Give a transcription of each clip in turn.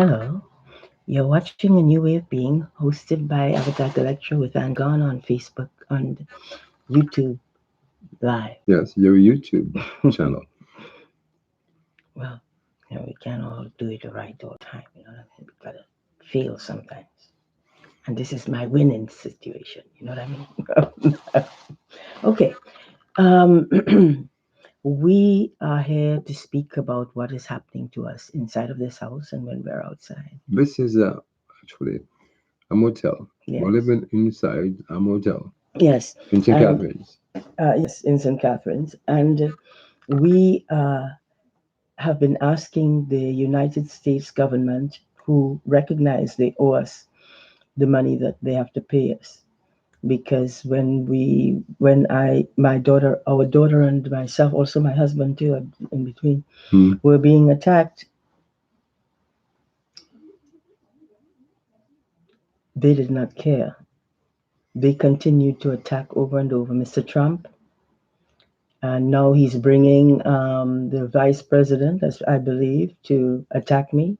Hello, you're watching A New Way of Being, hosted by Avatar the Lecture with Angon on Facebook and YouTube Live. Yes, your YouTube channel. Well, we can't all do it right all the time, you know what I mean? We gotta fail sometimes. And this is my winning situation, you know what I mean? Okay, um, we are here to speak about what is happening to us inside of this house and when we're outside. This is actually a motel. We're Yes. living inside a motel Yes, in St. and Catharines. yes, in St. Catharines. And we have been asking the United States government, who recognize they owe us the money that they have to pay us. Because my daughter, our daughter, and myself, also my husband too, in between, Hmm. were being attacked, they did not care. They continued to attack over and over Mr. Trump, and now he's bringing the vice president, as I believe, to attack me,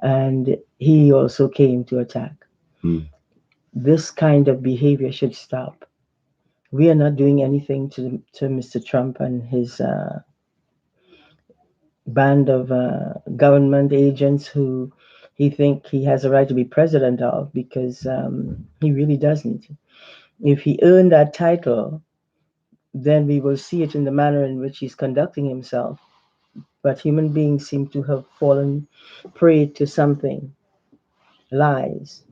and he also came to attack. Hmm. This kind of behavior should stop. We are not doing anything to Mr. Trump and his band of government agents who he think he has a right to be president of, because he really doesn't. If he earned that title, then we will see it in the manner in which he's conducting himself. But human beings seem to have fallen prey to something, lies,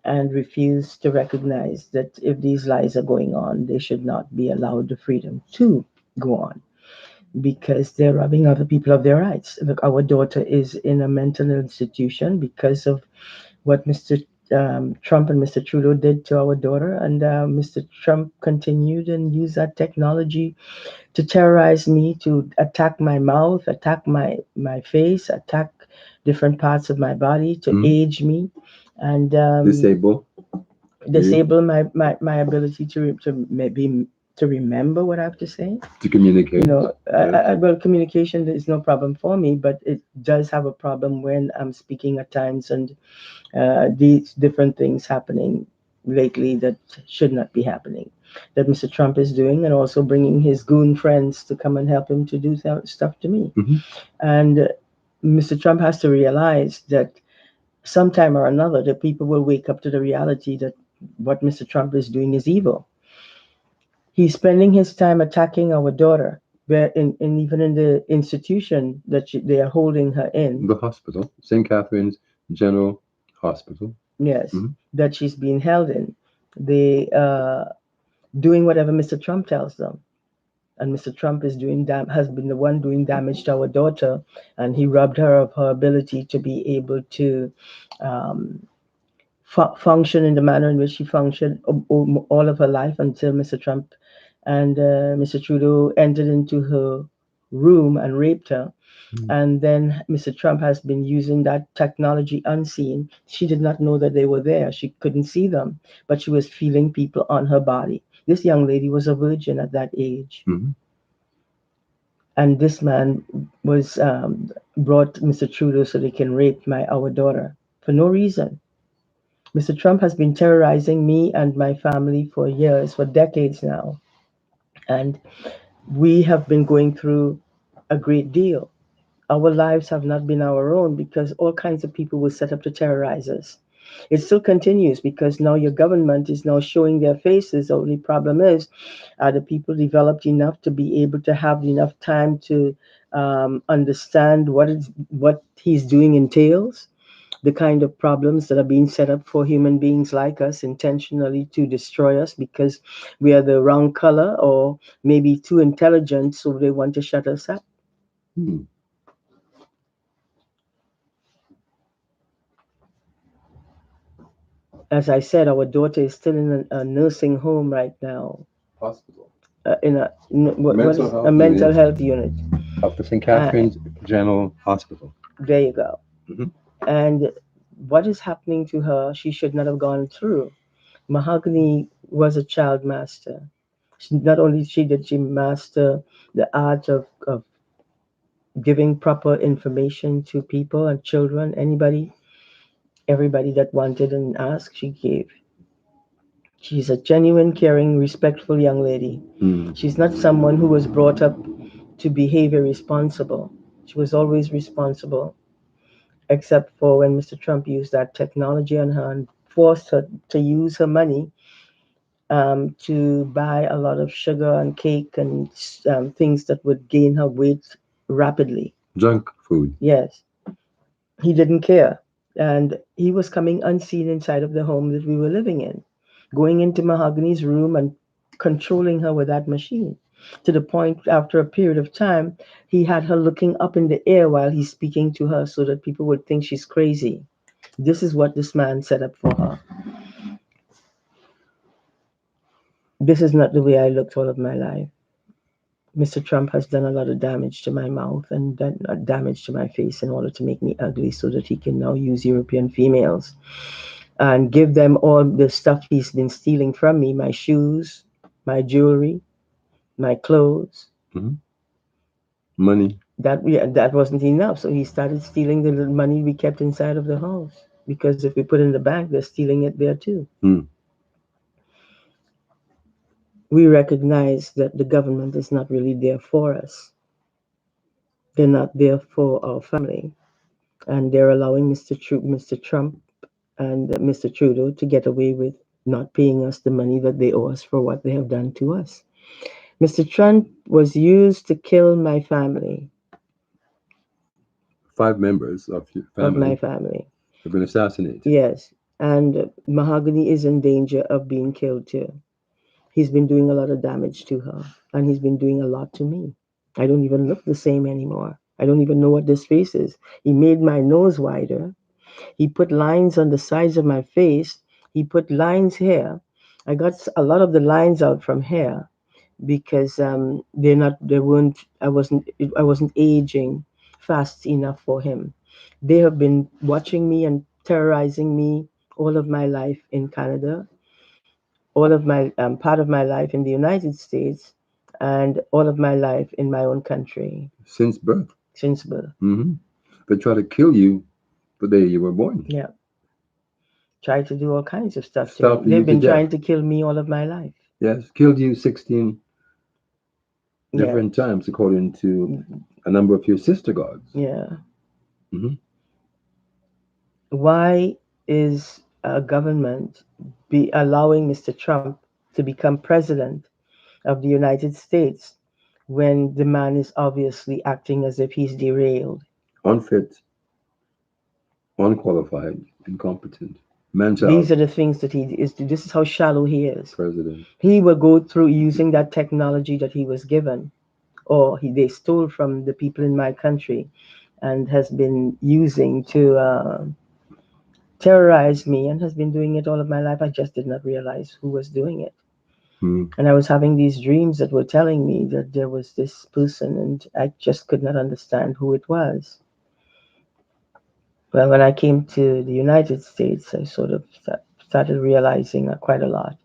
and refuse to recognize that if these lies are going on, they should not be allowed the freedom to go on, because they're robbing other people of their rights. Look, our daughter is in a mental institution because of what Mr. Trump and Mr. Trudeau did to our daughter, and Mr. Trump continued and used that technology to terrorize me, to attack my mouth, attack my face, attack different parts of my body, to Hmm. age me, and Disable you disable my ability to maybe to remember what I have to say. to communicate. Yes. Well, communication is no problem for me, but it does have a problem when I'm speaking at times, and these different things happening lately that should not be happening, that Mr. Trump is doing, and also bringing his goon friends to come and help him to do stuff to me. Hmm. And Mr. Trump has to realize that sometime or another, the people will wake up to the reality that what Mr. Trump is doing is evil. He's spending his time attacking our daughter, where in even in the institution that they are holding her in. The hospital, St. Catharines General Hospital. Yes, Hmm. that she's being held in. They doing whatever Mr. Trump tells them. And Mr. Trump is has been the one doing damage to our daughter, and he robbed her of her ability to be able to um, function in the manner in which she functioned all of her life until Mr. Trump and Mr. Trudeau entered into her room and raped her. And then Mr. Trump has been using that technology unseen. She did not know that they were there. She couldn't see them, but she was feeling people on her body. This young lady was a virgin at that age. Hmm. And this man was brought Mr. Trudeau so they can rape our daughter for no reason. Mr. Trump has been terrorizing me and my family for years, for decades now. And we have been going through a great deal. Our lives have not been our own because all kinds of people were set up to terrorize us. It still continues because now your government is now showing their faces. The only problem is, are the people developed enough to be able to have enough time to understand what he's doing entails, the kind of problems that are being set up for human beings like us intentionally to destroy us because we are the wrong color or maybe too intelligent, so they want to shut us up. Hmm. As I said, our daughter is still in a nursing home right now, Hospital. in what Mental is a health mental unit health unit. of the St. Uh, Catharines General Hospital. there you go. Hmm. And what is happening to her, she should not have gone through. Mahogany was a child master. Not only did she master the art of giving proper information to people and children, anybody, everybody that wanted and asked, she gave. She's a genuine, caring, respectful young lady. Mm. She's not someone who was brought up to behave irresponsible. She was always responsible, except for when Mr. Trump used that technology on her and forced her to use her money to buy a lot of sugar and cake and things that would gain her weight rapidly. Junk food. Yes, he didn't care. And he was coming unseen inside of the home that we were living in, going into Mahogany's room and controlling her with that machine. To the point, after a period of time, he had her looking up in the air while he's speaking to her so that people would think she's crazy. This is what this man set up for her. This is not the way I looked all of my life. Mr. Trump has done a lot of damage to my mouth and done damage to my face in order to make me ugly so that he can now use European females and give them all the stuff he's been stealing from me, my shoes, my jewelry, my clothes. Hmm. Money. That wasn't enough. So he started stealing the little money we kept inside of the house. Because if we put it in the bank, they're stealing it there too. Mm. We recognize that the government is not really there for us. They're not there for our family. And they're allowing Mr. Trump and Mr. Trudeau to get away with not paying us the money that they owe us for what they have done to us. Mr. Trump was used to kill my family, 5 members of your of my family family. have been assassinated. Yes, and Mahogany is in danger of being killed too. He's been doing a lot of damage to her, and he's been doing a lot to me. I don't even look the same anymore. I don't even know what this face is. He made my nose wider. He put lines on the sides of my face. He put lines here. I got a lot of the lines out from here because they weren't I wasn't aging fast enough for him. They have been watching me and terrorizing me all of my life in Canada, all of my part of my life in the United States, and all of my life in my own country Since birth. since birth. Hmm. They try to kill you the day you were born. Yeah, tried to do all kinds of stuff to me. Stop you They've to been death. trying to kill me all of my life. Yes, killed you 16 Yeah, different times according to a number of your sister gods. yeah. Hmm. Why is a government be allowing Mr. Trump to become president of the United States when the man is obviously acting as if he's derailed? Unfit, unqualified, incompetent, These man-child are the things that he is. This is how shallow he is. president. He will go through using that technology that he was given, or they stole from the people in my country, and has been using to terrorize me, and has been doing it all of my life. I just did not realize who was doing it. Hmm. And I was having these dreams that were telling me that there was this person, and I just could not understand who it was. Well, when I came to the United States, I sort of started realizing quite a lot.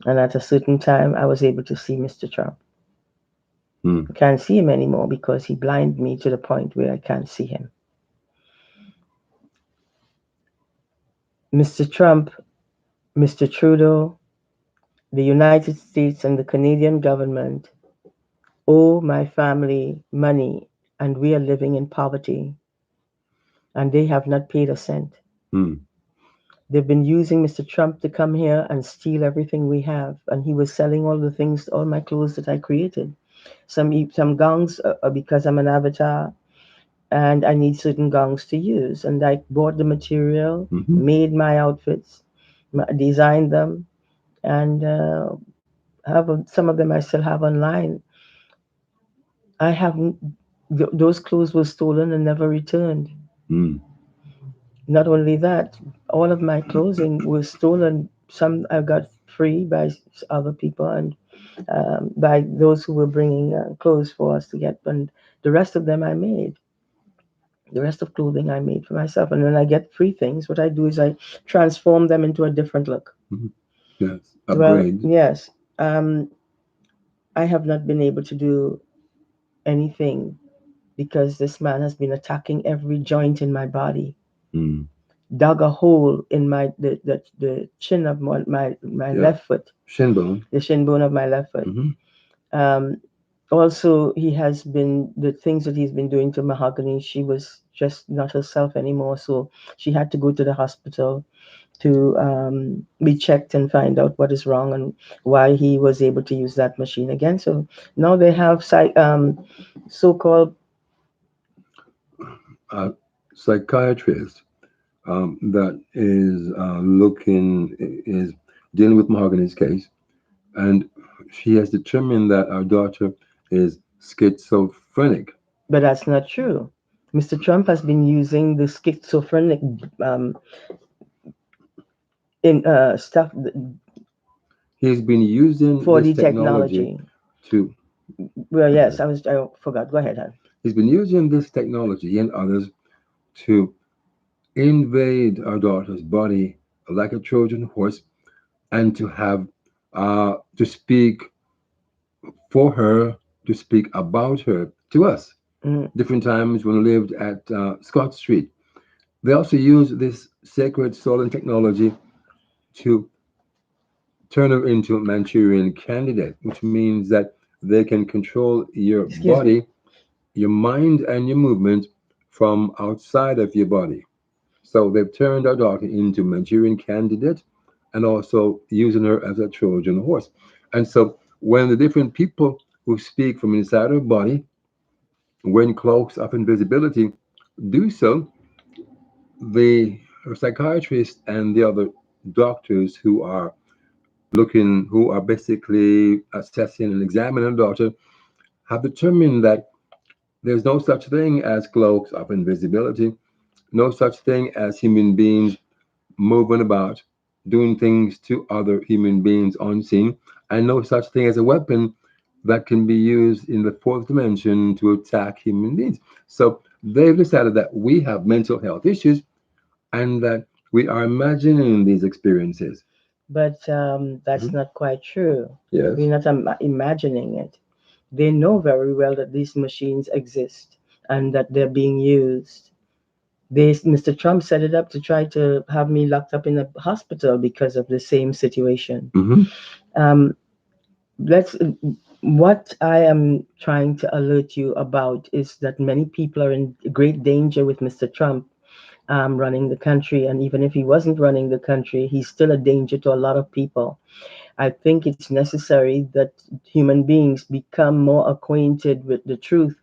And at a certain time, I was able to see Mr. Trump. Hmm. I can't see him anymore because he blinded me to the point where I can't see him. Mr. Trump, Mr. Trudeau, the United States, and the Canadian government owe my family money, and we are living in poverty, and they have not paid a cent. Hmm. They've been using Mr. Trump to come here and steal everything we have, and he was selling all the things, all my clothes that I created. Some gowns because I'm an avatar, and I need certain gowns to use, and I bought the material, Hmm. made my outfits, designed them, and some of them I still have online. I haven't. Those clothes were stolen and never returned. Hmm. Not only that, all of my clothing was stolen. Some I got free by other people and by those who were bringing clothes for us to get. And the rest of them I made. The rest of clothing I made for myself. And when I get free things, what I do is I transform them into a different look. Hmm. Yes, Well, upgrade. yes, I have not been able to do anything because this man has been attacking every joint in my body, Mm. dug a hole in the chin of my Yeah. left foot, Shin bone. the shin bone of my left foot. Mm-hmm. Um, Also, he has been the things that he's been doing to Mahogany. She was just not herself anymore, so she had to go to the hospital to be checked and find out what is wrong and why he was able to use that machine again. So now they have so-called, A psychiatrist that is is dealing with Mahogany's case, and she has determined that our daughter is schizophrenic. but that's not true. Mr. Trump has been using the schizophrenic um, in stuff He's been using this 4D technology technology. to. Well, I'm sorry. yes, I forgot. Go ahead, hon. He's been using this technology and others to invade our daughter's body like a Trojan horse and to have to speak for her, to speak about her to us. Mm, Different times when we lived at Scott Street. They also use this sacred soul technology to turn her into a Manchurian candidate, which means that they can control your excuse me. body, your mind, and your movement from outside of your body. So they've turned our daughter into Manchurian candidate and also using her as a Trojan horse. And so when the different people who speak from inside her body, when cloaks of invisibility do so, the psychiatrists and the other doctors who are basically assessing and examining the daughter, have determined that there's no such thing as cloaks of invisibility, no such thing as human beings moving about, doing things to other human beings unseen, and no such thing as a weapon that can be used in the fourth dimension to attack human beings. So they've decided that we have mental health issues and that we are imagining these experiences. But that's Mhm. not quite true. Yes. We're not imagining it. They know very well that these machines exist and that they're being used. Mr. Trump set it up to try to have me locked up in a hospital because of the same situation. Hmm. Um, let's. What I am trying to alert you about is that many people are in great danger with Mr. Trump running the country, and even if he wasn't running the country, he's still a danger to a lot of people. I think it's necessary that human beings become more acquainted with the truth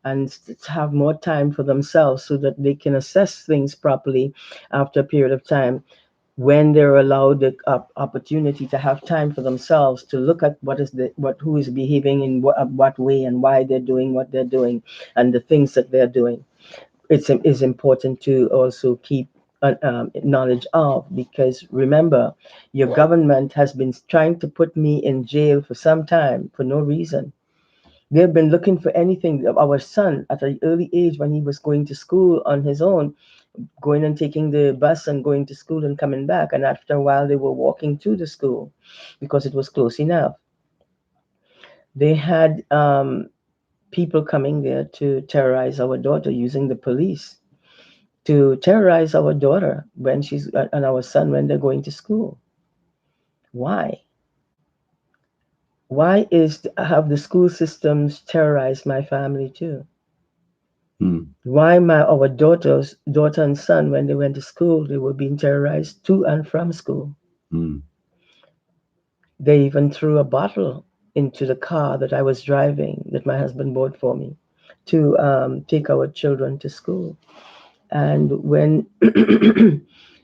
and have more time for themselves so that they can assess things properly after a period of time when they're allowed the opportunity to have time for themselves to look at what who is behaving in what way and why they're doing what they're doing and the things that they're doing. It's important to also keep knowledge of, because remember, your government has been trying to put me in jail for some time for no reason. They've been looking for anything. Our son, at an early age, when he was going to school on his own, going and taking the bus and going to school and coming back, and after a while, they were walking to the school because it was close enough. They had people coming there to terrorize our daughter using the police to terrorize our daughter when she's and our son when they're going to school. Why? Why have the school systems terrorized my family too? Mm. Why our daughter and son when they went to school they were being terrorized to and from school? Mm. They even threw a bottle into the car that I was driving that my husband bought for me to take our children to school. And when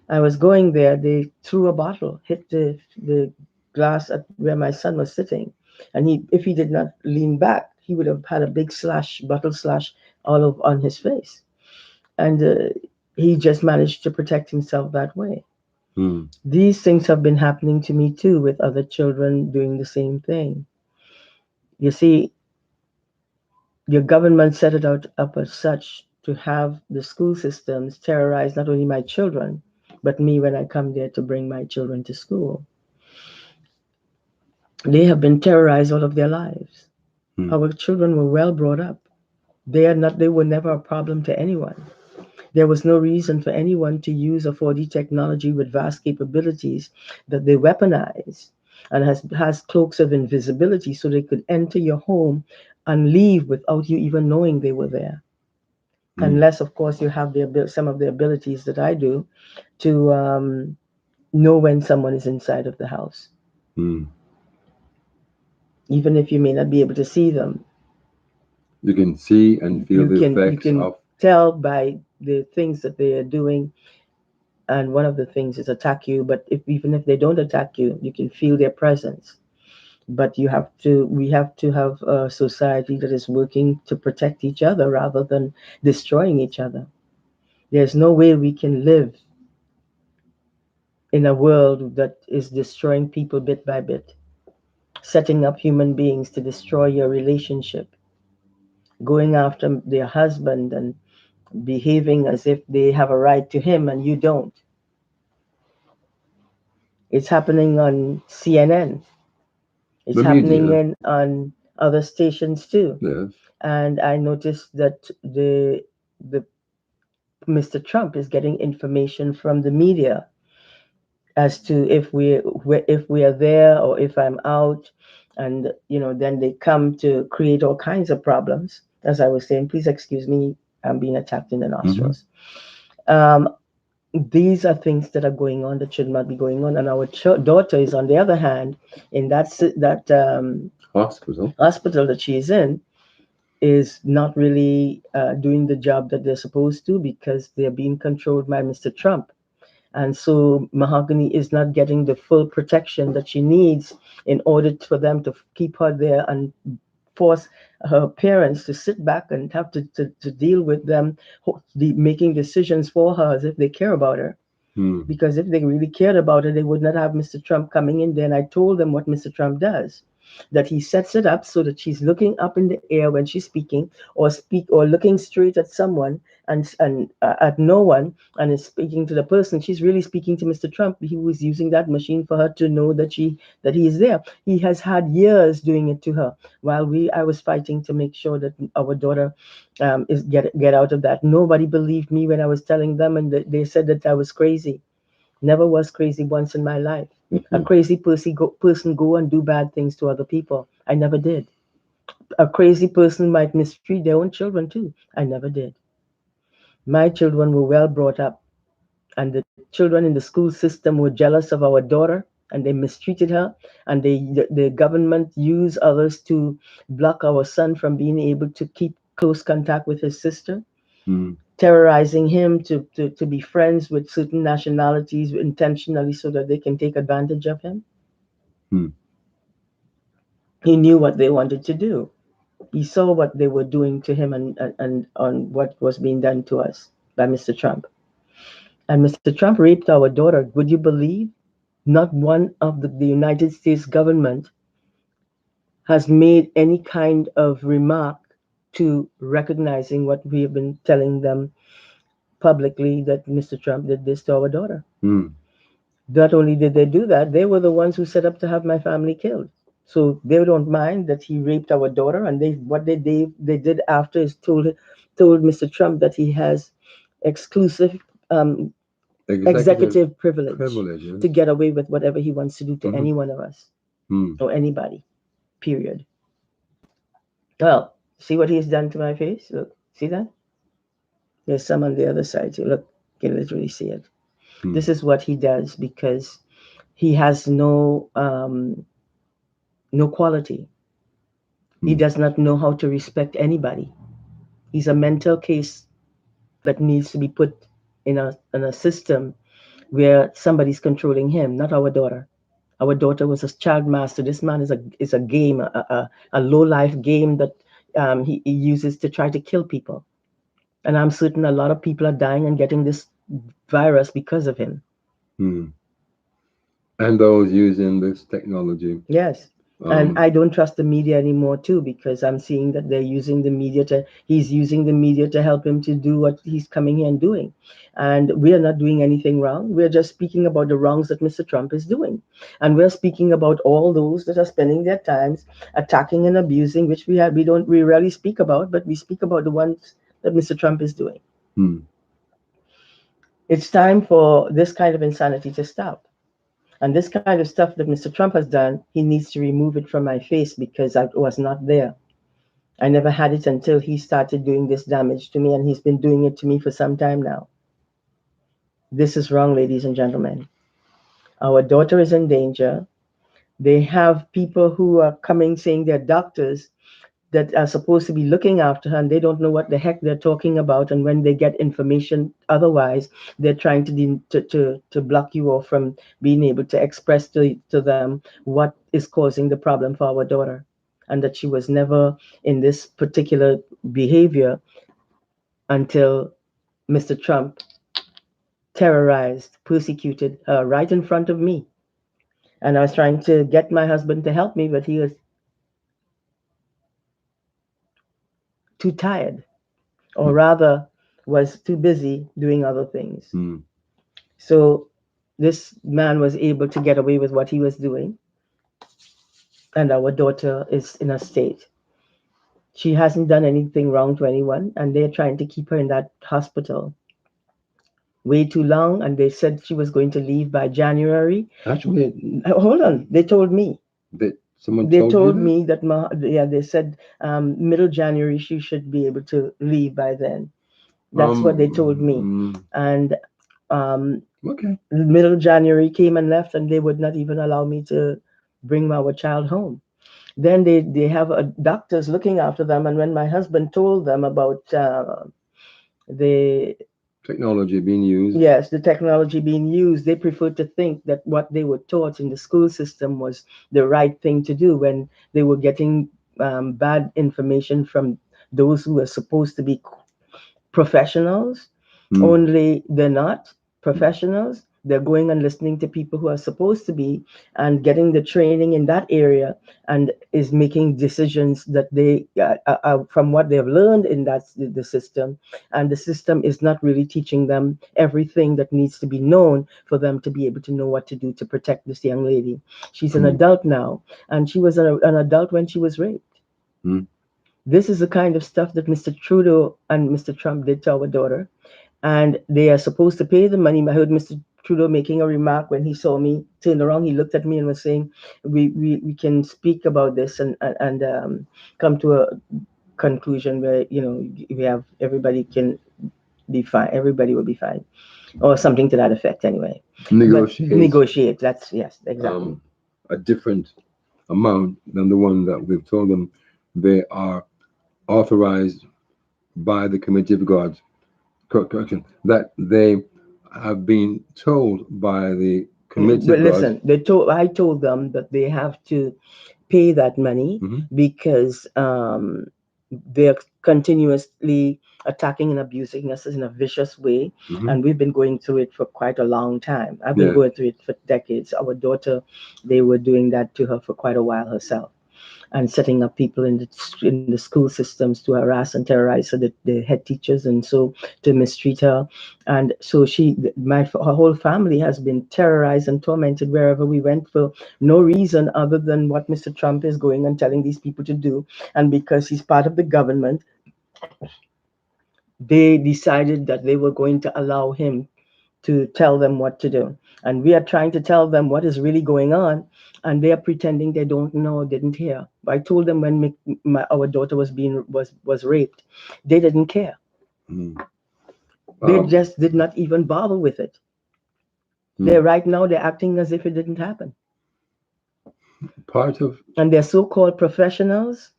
I was going there, they threw a bottle, hit the glass at where my son was sitting, and if he did not lean back, he would have had a big slash, bottle slash, all over on his face. And he just managed to protect himself that way. Mm. These things have been happening to me too, with other children doing the same thing. You see, your government set it out up as such to have the school systems terrorize not only my children, but me when I come there to bring my children to school. They have been terrorized all of their lives. Mm. Our children were well brought up. They were never a problem to anyone. There was no reason for anyone to use a 4D technology with vast capabilities that they weaponize and has cloaks of invisibility so they could enter your home and leave without you even knowing they were there. Hmm. Unless, of course, you have some of the abilities that I do to know when someone is inside of the house, Hmm. even if you may not be able to see them. You can see and feel You the can you effects can of. tell by the things that they are doing, and one of the things is attack you. But even if they don't attack you, you can feel their presence. But we have to have a society that is working to protect each other rather than destroying each other. There's no way we can live in a world that is destroying people bit by bit, setting up human beings to destroy your relationship, going after their husband and behaving as if they have a right to him and you don't. It's happening on CNN. It's The happening media. on other stations too. Yes. And I noticed that the Mr. Trump is getting information from the media as to if we are there or if I'm out, and then they come to create all kinds of problems. As I was saying, please excuse me, I'm being attacked in the Hmm. nostrils. Um, these are things that are going on that should not be going on, and our daughter is, on the other hand, in that Hospital. hospital that she's in, is not really doing the job that they're supposed to because they're being controlled by Mr. Trump. And so Mahogany is not getting the full protection that she needs in order for them to keep her there and force her parents to sit back and have to deal with them making decisions for her as if they care about her. Hmm. Because if they really cared about it, they would not have Mr. Trump coming in there. And I told them what Mr. Trump does, that he sets it up so that she's looking up in the air when she's speaking, or looking straight at someone and at no one, and is speaking to the person. She's really speaking to Mr. Trump. He was using that machine for her to know that he is there. He has had years doing it to her while we I was fighting to make sure that our daughter is get out of that. Nobody believed me when I was telling them, and they said that I was crazy. Never was crazy once in my life. A crazy person go and do bad things to other people. I never did. A crazy person might mistreat their own children too. I never did. My children were well brought up, and the children in the school system were jealous of our daughter, and they mistreated her, and the government used others to block our son from being able to keep close contact with his sister, Hmm. terrorizing him to be friends with certain nationalities intentionally so that they can take advantage of him. Hmm. He knew what they wanted to do. He saw what they were doing to him, and on what was being done to us by Mr. Trump. And Mr. Trump raped our daughter. Would you believe? Not one of the United States government has made any kind of remark to recognizing what we have been telling them publicly, that Mr. Trump did this to our daughter. Hmm. Not only did they do that, they were the ones who set up to have my family killed. So they don't mind that he raped our daughter, and they did after is told Mr. Trump that he has exclusive um, Executive executive privilege to privileges. get away with whatever he wants to do to Hmm. any one of us Hmm. or anybody. Period. Well, see what he's done to my face. Look, see that? There's some on the other side too. Look, you can literally see it. Hmm. This is what he does because he has no quality. He Hmm. does not know how to respect anybody. He's a mental case that needs to be put in a system where somebody's controlling him, not our daughter. Our daughter was a child master. This man is a game, a low life game that he uses to try to kill people. And I'm certain a lot of people are dying and getting this virus because of him. Hmm. And those using this technology Yes. And Um, I don't trust the media anymore too, because I'm seeing that they're using the media to he's using the media to help him to do what he's coming here and doing. And we are not doing anything wrong. We're just speaking about the wrongs that Mr. Trump is doing. And we're speaking about all those that are spending their times attacking and abusing, which we rarely speak about, but we speak about the ones that Mr. Trump is doing. hmm. It's time for this kind of insanity to stop. And this kind of stuff that Mr. Trump has done, he needs to remove it from my face because I was not there. I never had it until he started doing this damage to me, and he's been doing it to me for some time now. This is wrong, ladies and gentlemen. Our daughter is in danger. They have people who are coming saying they're doctors that are supposed to be looking after her, and they don't know what the heck they're talking about. And when they get information otherwise, they're trying to block you off from being able to express to them what is causing the problem for our daughter, and that she was never in this particular behavior until Mr. Trump terrorized, persecuted her right in front of me. And I was trying to get my husband to help me, but he was too tired, or rather, was too busy doing other things. Hmm. So this man was able to get away with what he was doing, and our daughter is in a state. She hasn't done anything wrong to anyone, and they're trying to keep her in that hospital way too long. And they said she was going to leave by January. Actually, Hold on, they told me. that someone They told you told that. me that yeah, they said middle January she should be able to leave by then. That's what they told me. Mm, And um, okay. middle January came and left, and they would not even allow me to bring our child home. Then they have doctors looking after them, and when my husband told them about the Technology being used. yes, the technology being used, they preferred to think that what they were taught in the school system was the right thing to do when they were getting bad information from those who were supposed to be professionals. Hmm. Only they're not professionals. They're going and listening to people who are supposed to be and getting the training in that area, and is making decisions that they from what they've learned in the system. And the system is not really teaching them everything that needs to be known for them to be able to know what to do to protect this young lady. She's an Hmm. adult now, and she was an adult when she was raped. Hmm. This is the kind of stuff that Mr. Trudeau and Mr. Trump did to our daughter, and they are supposed to pay the money. I heard Mr. Trudeau making a remark when he saw me turn around. He looked at me and was saying, "We can speak about this and come to a conclusion where we have everybody can be fine. Everybody will be fine, or something to that effect, anyway." But Negotiate negotiate. That's yes, exactly. um, a different amount than the one that we've told them they are authorized by the Committee of Gods, correction, that they have been told by the Committee But of Gods. listen, I told them that they have to pay that money Hmm. because they're continuously attacking and abusing us in a vicious way. Hmm. And we've been going through it for quite a long time. I've been Yeah. going through it for decades. Our daughter, they were doing that to her for quite a while herself, and setting up people in the school systems to harass and terrorize her, the head teachers, and so to mistreat her. And so her whole family has been terrorized and tormented wherever we went, for no reason other than what Mr. Trump is going and telling these people to do. And because he's part of the government, they decided that they were going to allow him to tell them what to do. And we are trying to tell them what is really going on, and they are pretending they don't know, didn't hear. I told them when our daughter was raped, they didn't care. Mm. They Um, just did not even bother with it. They're mm. right now they're acting as if it didn't happen. Part of And their so-called professionals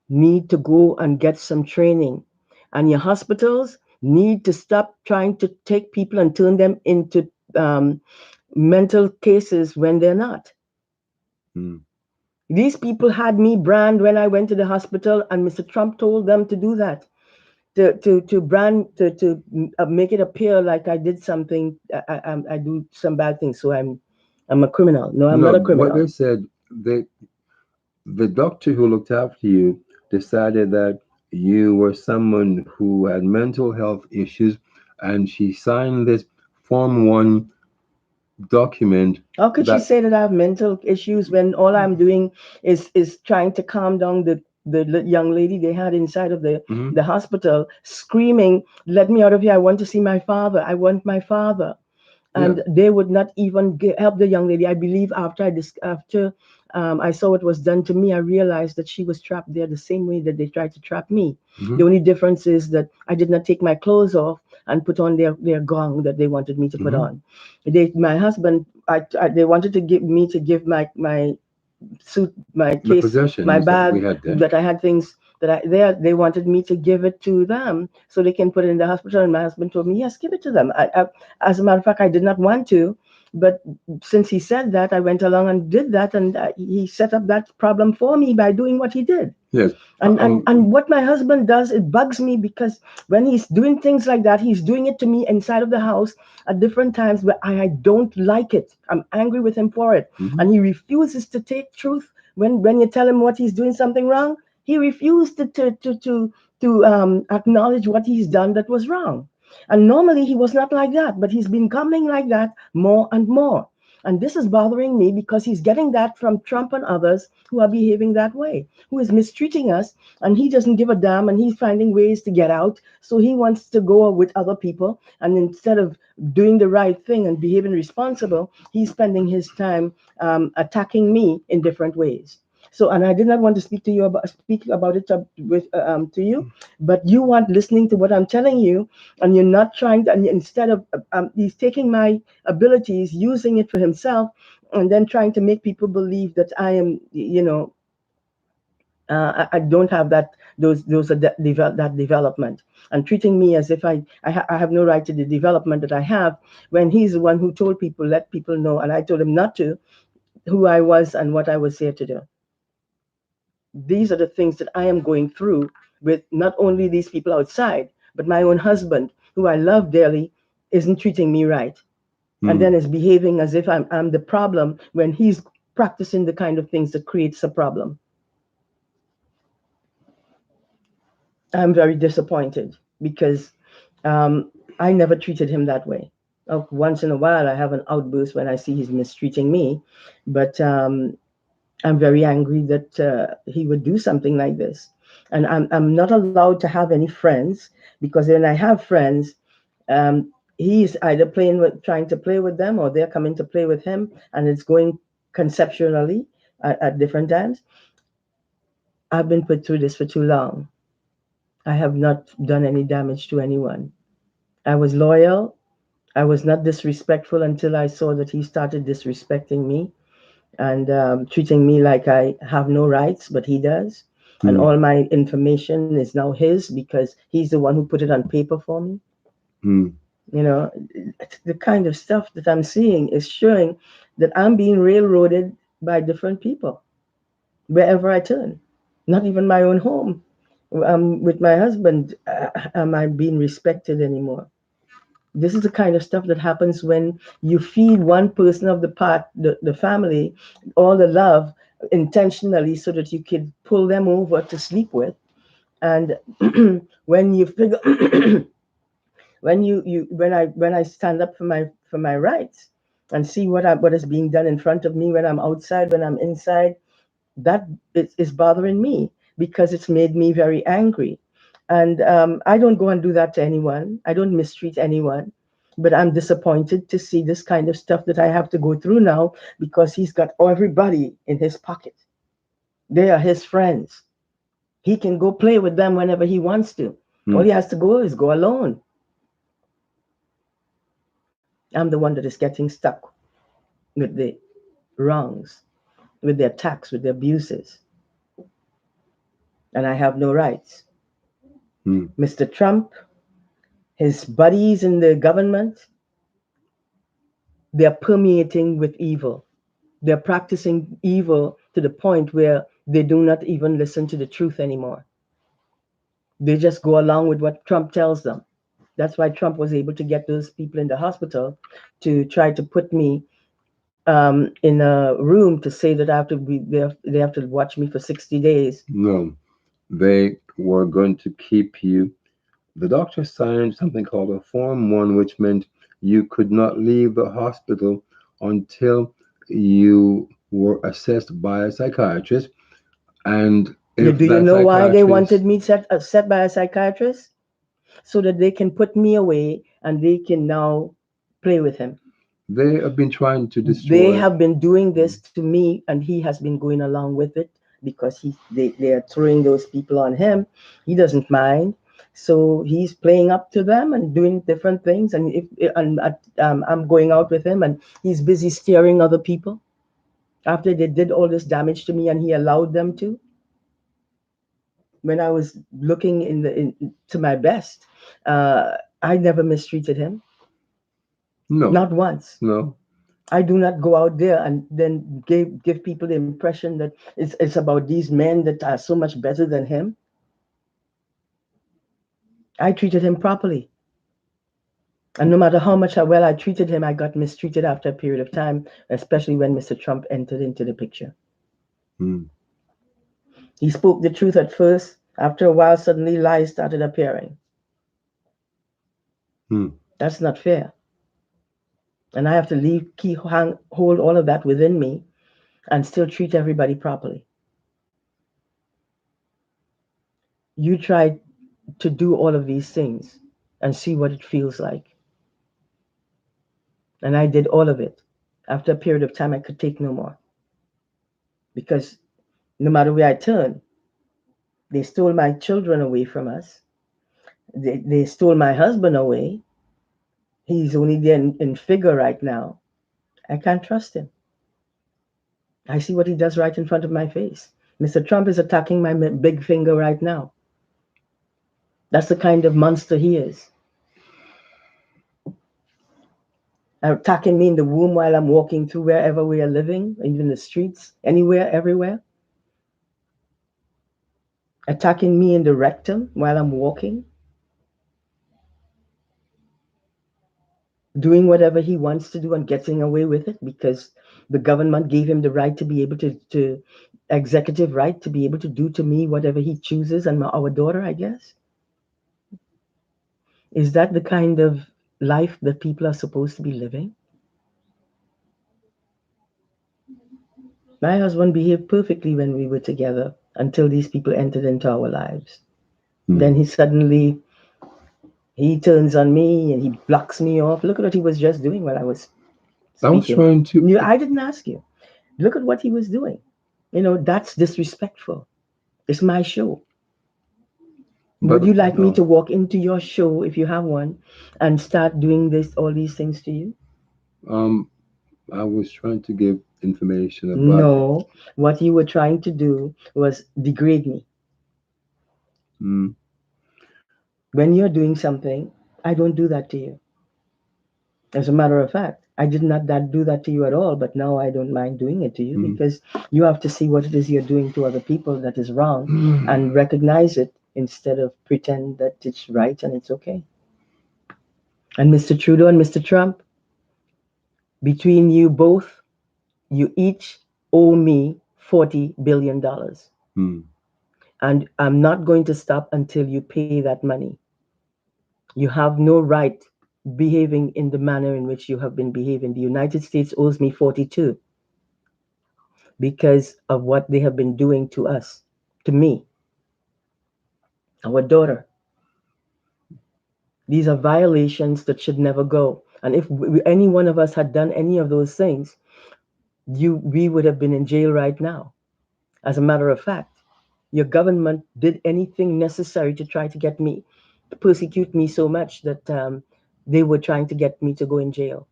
need to go and get some training. And your hospitals need to stop trying to take people and turn them into mental cases when they're not. mm, These people had me brand when I went to the hospital, and Mr. Trump told them to do that, to brand, to make it appear like I did something. I do some bad things, so I'm a criminal. No, I'm no, not a what they criminal. said, they the doctor who looked after you decided that you were someone who had mental health issues, and she signed this Form 1 document How could she that. say that I have mental issues when all I'm doing is trying to calm down the young lady they had inside of Mhm. the hospital, screaming, "Let me out of here! I want to see my father! I want my father!" Yeah. And they would not even help the young lady. I believe after I saw what was done to me, I realized that she was trapped there the same way that they tried to trap me. Hmm. The only difference is that I did not take my clothes off and put on their gown that they wanted me to put Hmm. on. My husband, they wanted to give me to give my suit, my The case, my possessions that we bag had then. that I had things that they wanted me to give it to them so they can put it in the hospital. And my husband told me, yes, give it to them. As a matter of fact, I did not want to, but since he said that, I went along and did that, and he set up that problem for me by doing what he did. Yes. And what my husband does, it bugs me because when he's doing things like that, he's doing it to me inside of the house at different times where I don't like it. I'm angry with him for it. Mhm. And he refuses to take truth when you tell him what he's doing something wrong. He refused to acknowledge what he's done that was wrong. And normally he was not like that, but he's been coming like that more and more. And this is bothering me because he's getting that from Trump and others who are behaving that way, who is mistreating us, and he doesn't give a damn, and he's finding ways to get out. So he wants to go with other people, and instead of doing the right thing and behaving responsible, he's spending his time attacking me in different ways. So, and I did not want to speak about it to you, but you want listening to what I'm telling you, and you're not trying to. And instead of he's taking my abilities, using it for himself, and then trying to make people believe that I am, I don't have that development, and treating me as if I have no right to the development that I have, when he's the one who told people, let people know, and I told him not to, who I was and what I was here to do. These are the things that I am going through with not only these people outside, but my own husband, who I love dearly, isn't treating me right, and Mm. then is behaving as if I'm the problem when he's practicing the kind of things that creates a problem. I'm very disappointed because I never treated him that way. Once in a while, I have an outburst when I see he's mistreating me, but I'm very angry that he would do something like this. And I'm not allowed to have any friends because when I have friends, he's either trying to play with them, or they're coming to play with him, and it's going conceptually at different times. I've been put through this for too long. I have not done any damage to anyone. I was loyal. I was not disrespectful until I saw that he started disrespecting me and treating me like I have no rights, but he does. And Mm. all my information is now his because he's the one who put it on paper for me. Mm. You know, the kind of stuff that I'm seeing is showing that I'm being railroaded by different people wherever I turn. Not even my own home. With my husband, am I being respected anymore? This is the kind of stuff that happens when you feed one person of the family, all the love intentionally so that you can pull them over to sleep with. And when you figure, when I stand up for my rights and see what is being done in front of me, when I'm outside, when I'm inside, that is bothering me because it's made me very angry. And I don't go and do that to anyone. I don't mistreat anyone. But I'm disappointed to see this kind of stuff that I have to go through now because he's got everybody in his pocket. They are his friends. He can go play with them whenever he wants to. All Mm. he has to go is go alone. I'm the one that is getting stuck with the wrongs, with the attacks, with the abuses, and I have no rights. Mm. Mr. Trump, his buddies in the government, they're permeating with evil. They're practicing evil to the point where they do not even listen to the truth anymore. They just go along with what Trump tells them. That's why Trump was able to get those people in the hospital to try to put me in a room to say that I have to be they have to watch me for 60 days. No, they were going to keep you. The doctor signed something called a Form 1, which meant you could not leave the hospital until you were assessed by a psychiatrist. And if Do you that know why they wanted psychiatrist, me set by a psychiatrist? So that they can put me away and they can now play with him. they have been trying to They destroy. have been doing this to me, and he has been going along with it because they are throwing those people on him. He doesn't mind, so he's playing up to them and doing different things. And if and I'm going out with him, and he's busy steering other people after they did all this damage to me, and he allowed them to. When I was looking to my best, I never mistreated him, No, not once. no. I do not go out there and then give people the impression that it's about these men that are so much better than him. I treated him properly. And no matter how much well I treated him, I got mistreated after a period of time, especially when Mr. Trump entered into the picture. Hmm, He spoke the truth at first. After a while, suddenly lies started appearing. hmm. That's not fair. And I have to hold all of that within me and still treat everybody properly. You try to do all of these things and see what it feels like. And I did all of it. After a period of time, I could take no more because no matter where I turn, they stole my children away from us. They stole my husband away. He's only there in figure right now. I can't trust him. I see what he does right in front of my face. Mr. Trump is attacking my big finger right now. That's the kind of monster he is. Attacking me in the womb while I'm walking through wherever we are living, even the streets, anywhere, everywhere. Attacking me in the rectum while I'm walking, doing whatever he wants to do and getting away with it because the government gave him the right to be able to executive right to be able to do to me whatever he chooses and our daughter, I guess. Is that the kind of life that people are supposed to be living? My husband behaved perfectly when we were together until these people entered into our lives. Hmm. Then he turns on me and he blocks me off. Look at what he was just doing while I was I was speaking. trying to, I didn't ask you. Look at what he was doing. That's disrespectful. It's my show. Would but you like me no. to walk into your show if you have one and start doing all these things to you? Um, I was trying to give information about. No. What you were trying to do was degrade me. Mm, When you're doing something, I don't do that to you. As a matter of fact, I did not do that to you at all, but now I don't mind doing it to you mm, because you have to see what it is you're doing to other people that is wrong mm. and recognize it instead of pretend that it's right and it's okay. And Mr. Trudeau and Mr. Trump, between you both, you each owe me $40 billion. Mm. And I'm not going to stop until you pay that money. You have no right behaving in the manner in which you have been behaving. The United States owes me 42 because of what they have been doing to us, to me, our daughter. These are violations that should never go. And if any one of us had done any of those things, we would have been in jail right now. As a matter of fact, your government did anything necessary to try to get me, to persecute me so much that they were trying to get me to go in jail.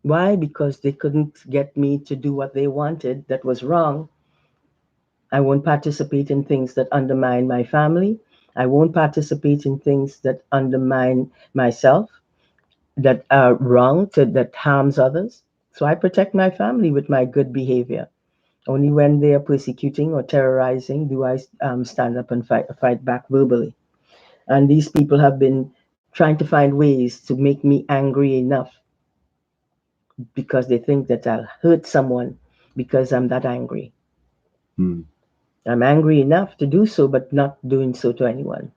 Why? Because they couldn't get me to do what they wanted that was wrong. I won't participate in things that undermine my family. I won't participate in things that undermine myself, that are wrong, that harms others. So I protect my family with my good behavior. Only when they are persecuting or terrorizing do I stand up and fight back verbally. And these people have been trying to find ways to make me angry enough because they think that I'll hurt someone because I'm that angry. Hmm. I'm angry enough to do so, but not doing so to anyone.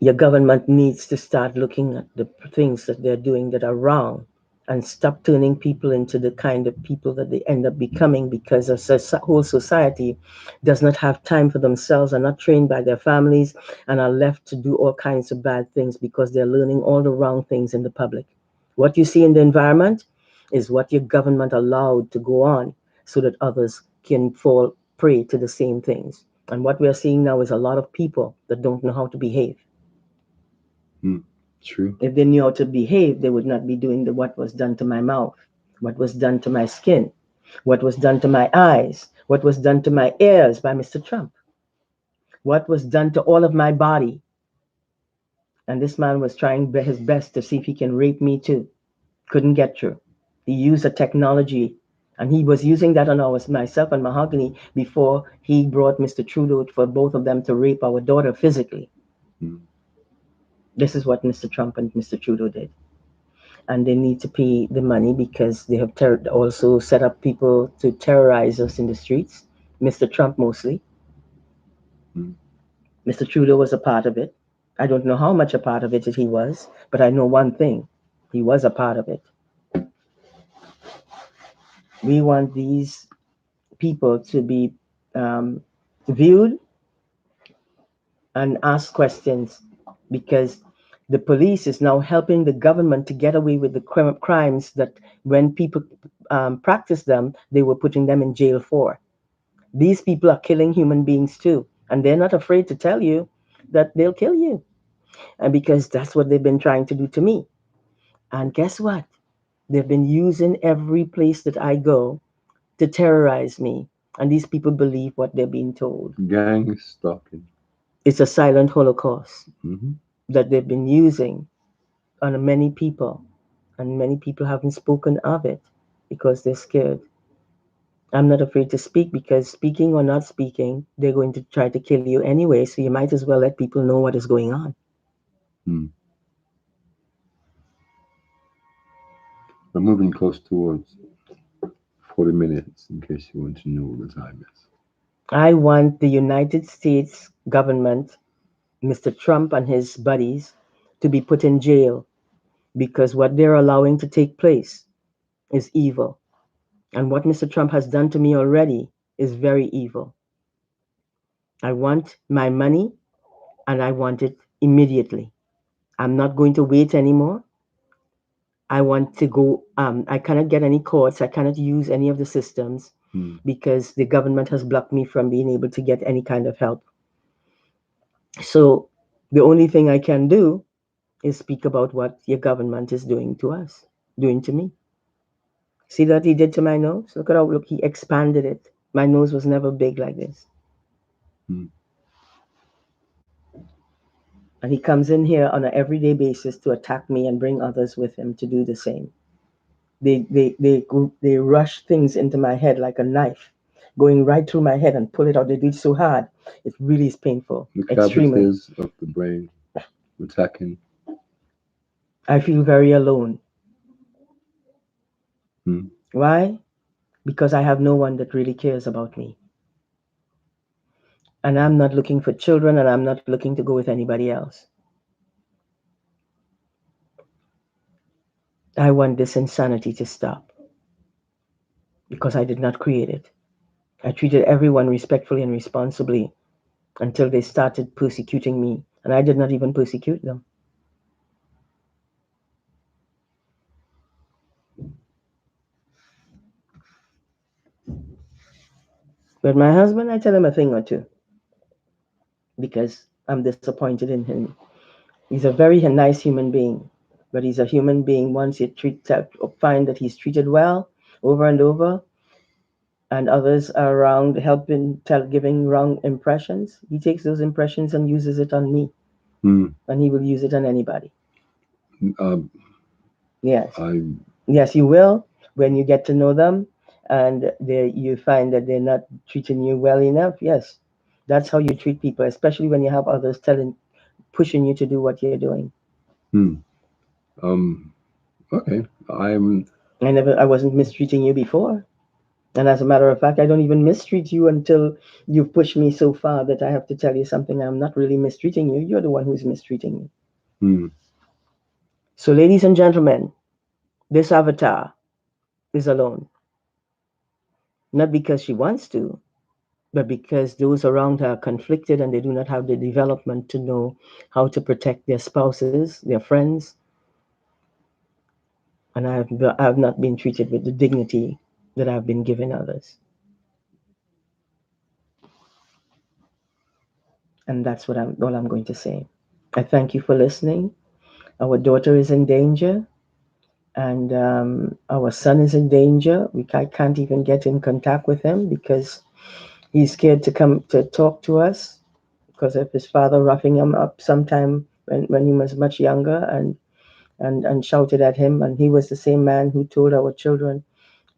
Your government needs to start looking at the things that they're doing that are wrong and stop turning people into the kind of people that they end up becoming because a whole society does not have time for themselves, are not trained by their families, and are left to do all kinds of bad things because they're learning all the wrong things in the public. What you see in the environment is what your government allowed to go on so that others can fall prey to the same things. And what we are seeing now is a lot of people that don't know how to behave. Hmm. True. If they knew how to behave, they would not be doing what was done to my mouth, what was done to my skin, what was done to my eyes, what was done to my ears by Mr. Trump, what was done to all of my body. And this man was trying his best to see if he can rape me too. Couldn't get through. He used a technology, and he was using that on myself and Mahogany before he brought Mr. Trudeau for both of them to rape our daughter physically. Hmm. This is what Mr. Trump and Mr. Trudeau did. And they need to pay the money because they have also set up people to terrorize us in the streets. Mr. Trump mostly. Hmm. Mr. Trudeau was a part of it. I don't know how much a part of it he was, but I know one thing: he was a part of it. We want these people to be um, viewed and asked questions because the police is now helping the government to get away with the crimes that when people practice them, they were putting them in jail for. These people are killing human beings too, and they're not afraid to tell you that they'll kill you, and because that's what they've been trying to do to me. And guess what? They've been using every place that I go to terrorize me, and these people believe what they're being told. Gang stalking. It's a silent holocaust Hmm. that they've been using on many people, and many people haven't spoken of it because they're scared. I'm not afraid to speak because speaking or not speaking, they're going to try to kill you anyway, so you might as well let people know what is going on. Hmm. We're moving close towards 40 minutes in case you want to know what the time is. I want the United States government, Mr. Trump and his buddies, to be put in jail because what they're allowing to take place is evil. And what Mr. Trump has done to me already is very evil. I want my money and I want it immediately. I'm not going to wait anymore. I want to go. I cannot get any courts. I cannot use any of the systems Hmm. because the government has blocked me from being able to get any kind of help. So the only thing I can do is speak about what your government is doing to us, doing to me. See what he did to my nose? Look at how look he expanded it. My nose was never big like this. Hmm. And he comes in here on an everyday basis to attack me and bring others with him to do the same. They rush things into my head like a knife, going right through my head and pull it out. They do it so hard. It really is painful, The extremely. cavities of the brain attacking. I feel very alone. Hmm. Why? Because I have no one that really cares about me. And I'm not looking for children and I'm not looking to go with anybody else. I want this insanity to stop because I did not create it. I treated everyone respectfully and responsibly until they started persecuting me. And I did not even persecute them. But my husband, I tell him a thing or two because I'm disappointed in him. He's a very nice human being, but he's a human being once you find that he's treated well over and over, and others are around helping, giving wrong impressions. He takes those impressions and uses it on me, Hmm. and he will use it on anybody. Um, Yes, I yes, you will when you get to know them, and you find that they're not treating you well enough. Yes, that's how you treat people, especially when you have others pushing you to do what you're doing. hmm. Um, Okay. I'm. I wasn't mistreating you before. And as a matter of fact, I don't even mistreat you until you push me so far that I have to tell you something. I'm not really mistreating you. You're the one who's mistreating me. Hmm. So, ladies and gentlemen, this avatar is alone. Not because she wants to, but because those around her are conflicted and they do not have the development to know how to protect their spouses, their friends, and I have not been treated with the dignity that I've been given others. And that's all I'm going to say. I thank you for listening. Our daughter is in danger, and our son is in danger. I can't even get in contact with him because he's scared to come to talk to us because of his father roughing him up sometime when he was much younger and shouted at him. And he was the same man who told our children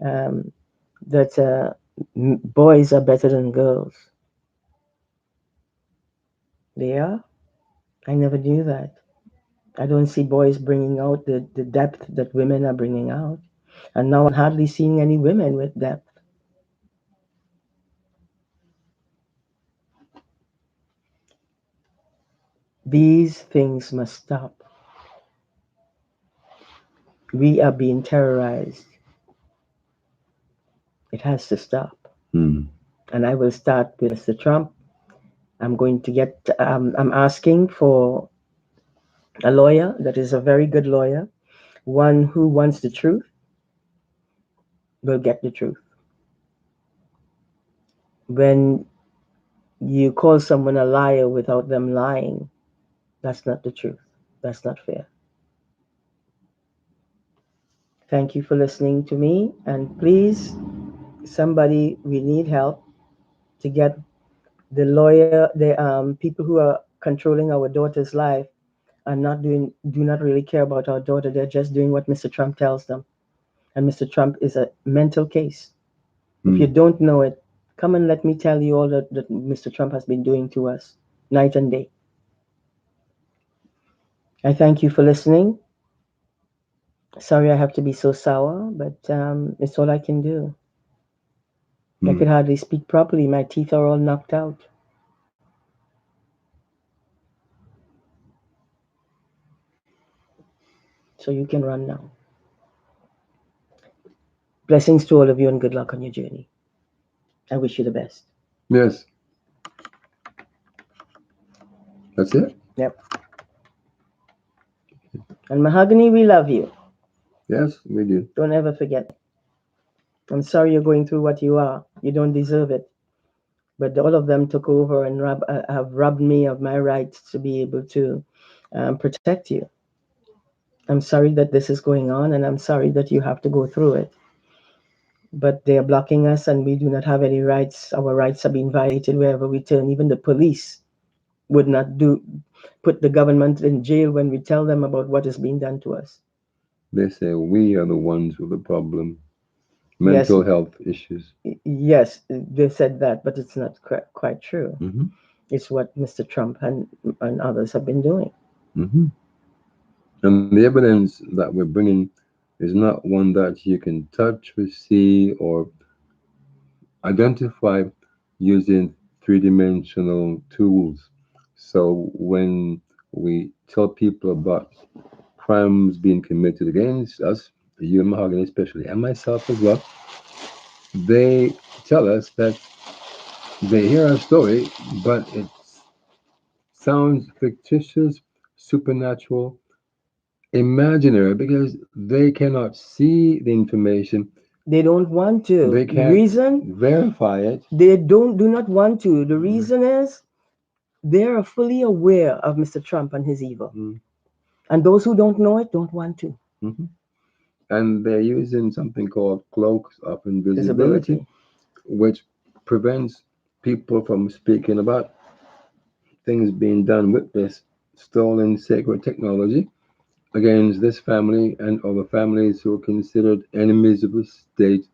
um, that boys are better than girls. They are? I never knew that. I don't see boys bringing out the depth that women are bringing out. And now I'm hardly seeing any women with depth. These things must stop. We are being terrorized. It has to stop. Hmm. And I will start with Mr. Trump. I'm asking for a lawyer that is a very good lawyer, one who wants the truth, will get the truth. When you call someone a liar without them lying, that's not the truth. That's not fair. Thank you for listening to me. And please, somebody, we need help to get the people who are controlling our daughter's life do not really care about our daughter. They're just doing what Mr. Trump tells them. And Mr. Trump is a mental case. If you Hmm. don't know it, come and let me tell you all that Mr. Trump has been doing to us night and day. I thank you for listening. Sorry I have to be so sour, but it's all I can do. I Hmm. could hardly speak properly. My teeth are all knocked out. So you can run now. Blessings to all of you and good luck on your journey. I wish you the best. Yes. That's it. Yep. And Mahogany, we love you. Yes, we do. Don't ever forget that. I'm sorry you're going through what you are. You don't deserve it. But all of them took over and have robbed me of my rights to be able to protect you. I'm sorry that this is going on, and I'm sorry that you have to go through it. But they are blocking us, and we do not have any rights. Our rights are being violated wherever we turn. Even the police would not put the government in jail when we tell them about what is being done to us. They say we are the ones with the problem. Yes, Mental health issues. yes, they said that, but it's not quite true. Hmm. It's what Mr. Trump and others have been doing. Hmm. And the evidence that we're bringing is not one that you can touch or see or identify using three-dimensional tools. So when we tell people about crimes being committed against us, you and Mahogany especially, and myself as well, they tell us that they hear our story, but it sounds fictitious, supernatural, imaginary, because they cannot see the information, They don't want to. they can't Reason? verify it. They do not want to. The reason is they are fully aware of Mr. Trump and his evil. Mhm. And those who don't know it don't want to. Mhm. And they're using something called cloaks of invisibility, Visibility. which prevents people from speaking about things being done with this stolen sacred technology against this family and other families who are considered enemies of the state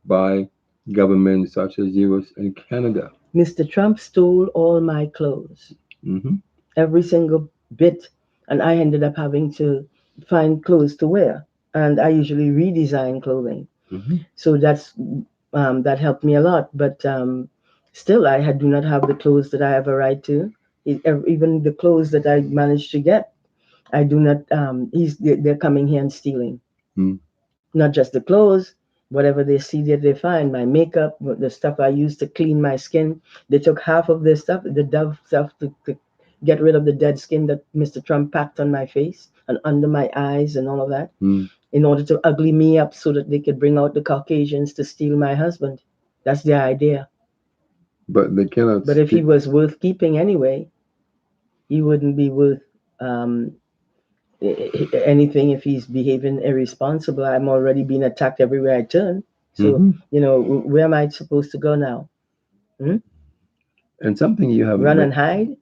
by governments such as US and Canada. Mr. Trump stole all my clothes, Hmm. every single bit, and I ended up having to find clothes to wear. and I usually redesign clothing. Hmm. So that helped me a lot. But still, do not have the clothes that I have a right to. Even the clothes that I managed to get, I do not. They're coming here and stealing. Mm. Not just the clothes, whatever they see that they find, my makeup, the stuff I use to clean my skin. They took half of this stuff, the Dove stuff, to get rid of the dead skin that Mr. Trump packed on my face and under my eyes and all of that, Mm. in order to ugly me up so that they could bring out the Caucasians to steal my husband. That's the idea. But they cannot But if he steal. was worth keeping anyway, he wouldn't be worth um, anything if he's behaving irresponsible. I'm already being attacked everywhere I turn. So, Hmm. where am I supposed to go now? Hmm? And something you haven't Run and hide?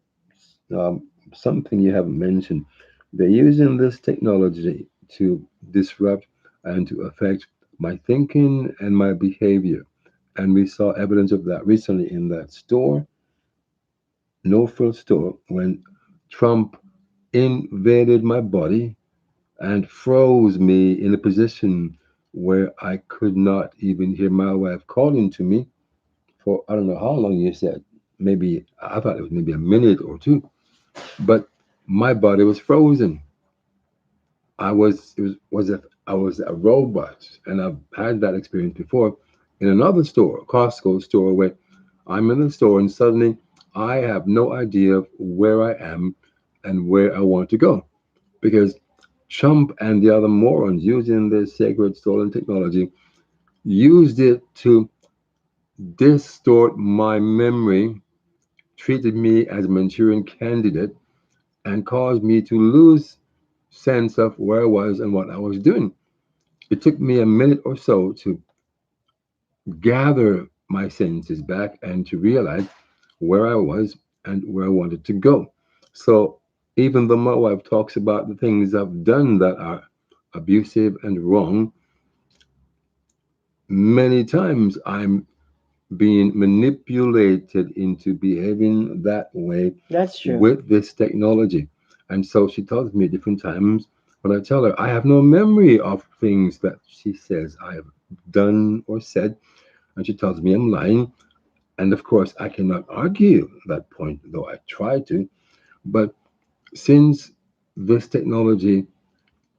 um, something you haven't mentioned. They're using this technology to disrupt and to affect my thinking and my behavior. And we saw evidence of that recently in that store, no frill store, when Trump invaded my body and froze me in a position where I could not even hear my wife calling to me for I don't know how long you said. Maybe I thought it was maybe a minute or two, but my body was frozen. I was it was if I was a robot, and I've had that experience before in another store, a Costco store, where I'm in the store and suddenly I have no idea where I am and where I want to go because Trump and the other morons using this sacred stolen technology used it to distort my memory, treated me as a Manchurian candidate, and caused me to lose sense of where I was and what I was doing. It took me a minute or so to gather my senses back and to realize where I was and where I wanted to go. So even though my wife talks about the things I've done that are abusive and wrong, many times I'm being manipulated into behaving that way That's true. with this technology. And so she tells me different times when I tell her I have no memory of things that she says I have done or said, and she tells me I'm lying. And of course, I cannot argue that point, though I try to. But since this technology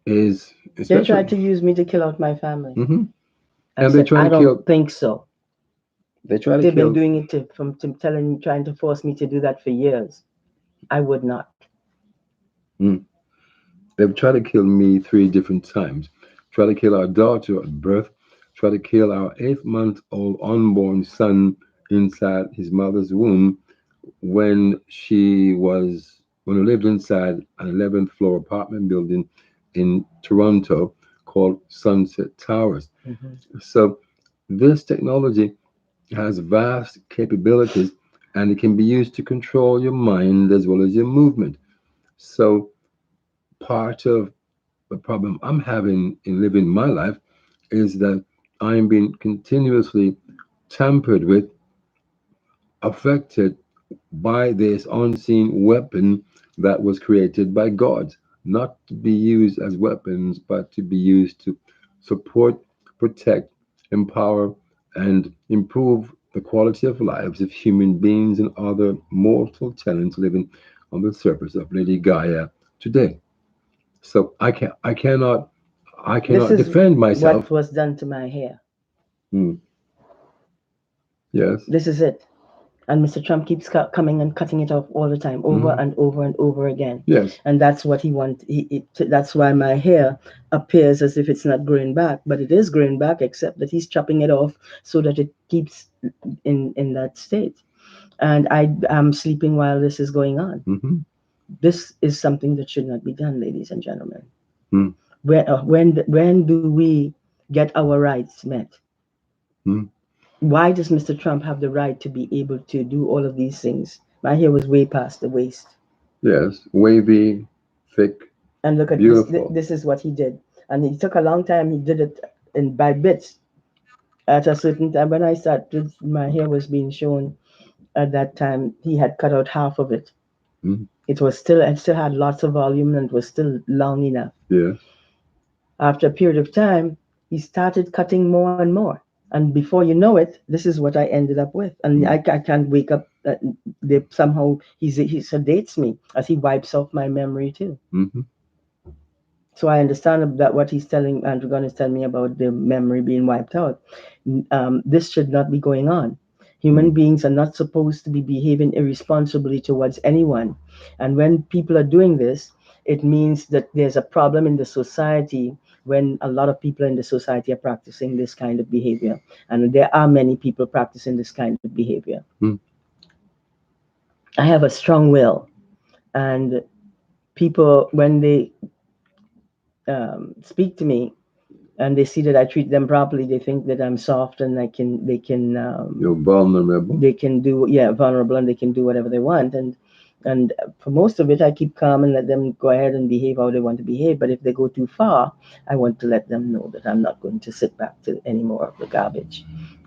is They tried especially, to use me to kill out my family. hmm I and they said, try I to don't kill, think so. they try to They've been kill, doing it trying to force me to do that for years. I would not. mm, they've tried to kill me 3 different times. Try to kill our daughter at birth, try to kill our 8-month-old unborn son inside his mother's womb when we lived inside an 11th floor apartment building in Toronto called Sunset Towers. Hmm. So this technology has vast capabilities and it can be used to control your mind as well as your movement. So part of the problem I'm having in living my life is that I'm being continuously tampered with, affected by this unseen weapon that was created by God, not to be used as weapons, but to be used to support, protect, empower, and improve the quality of lives of human beings and other mortal tenants living on the surface of Lady Gaia today. So I This cannot is defend what myself. was done to my hair. Hmm. Yes. This is it. And Mr. Trump keeps coming and cutting it off all the time, over Hmm. and over and over again. Yes. And that's what he wants. That's why my hair appears as if it's not growing back, but it is growing back, except that he's chopping it off so that it keeps in that state. And I am sleeping while this is going on. Hmm. This is something that should not be done, ladies and gentlemen. Hmm. When do we get our rights met? Hmm. Why does Mr. Trump have the right to be able to do all of these things? My hair was way past the waist. Yes. Wavy, thick, And look at this. beautiful. This is what he did. And it took a long time. He did it in by bits. At a certain time, when I started, my hair was being shown. At that time, he had cut out half of it. Hmm. It still had lots of volume and it was still long enough. Yes. After a period of time, he started cutting more and more. And before you know it, this is what I ended up with. And Mm, I can't wake up. Somehow he sedates me as he wipes off my memory too. mm-hmm, So I understand that what he's telling Andrew Gunn is telling me about the memory being wiped out. This should not be going on. Human mm, beings are not supposed to be behaving irresponsibly towards anyone. And when people are doing this, it means that there's a problem in the society when a lot of people in the society are practicing this kind of behavior. And there are many people practicing this kind of behavior. mm. I have a strong will, and people, when they speak to me, and they see that I treat them properly, they think that I'm soft and You're vulnerable. they can do, yeah, vulnerable, and they can do whatever they want. And for most of it, I keep calm and let them go ahead and behave how they want to behave. But if they go too far, I want to let them know that I'm not going to sit back to any more of the garbage,